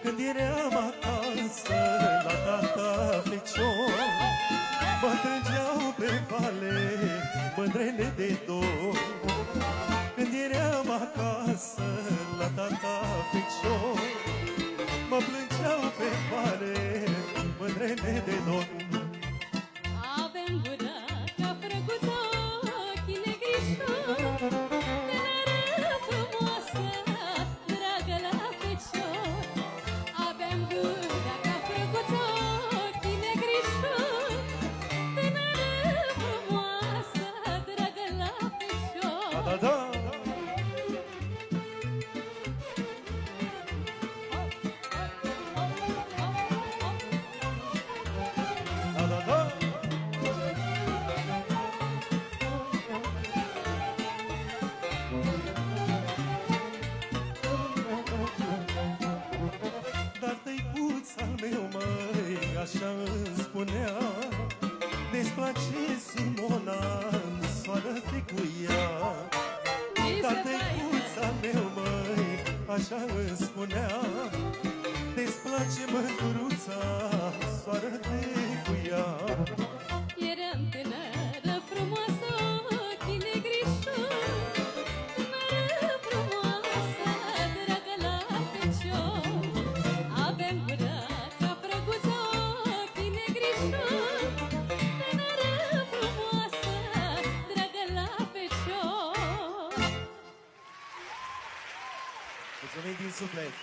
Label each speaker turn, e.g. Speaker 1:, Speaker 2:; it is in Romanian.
Speaker 1: Când eram acasă la tata fecior, mă trângeau pe vale mândrele de dor. Când eram acasă la tata fecior, mă plângeau pe vale mândrele de dor.
Speaker 2: Avem gura ca frăguț, ochii negrișori, tânără frumoasă, dragă la fecior. Avem gura ca frăguț, ochii negrișori, tânără frumoasă, dragă la fecior.
Speaker 1: Da, da! Da, da, da! Dar tăicuța meu, măi, așa îmi spunea, de-ți place Simona, soară-te cu ea. Dar tăicuța meu, măi, așa îmi spunea, de-ți place mândruța, soară-te cu ea.
Speaker 2: Eram tânără frumoasă, ochii negrișori, tânără frumoasă, dragă la fecior. Avem gura ca frăguță, ochii negrișori, tânără frumoasă, dragă la fecior.
Speaker 1: Mulțumim din suflet!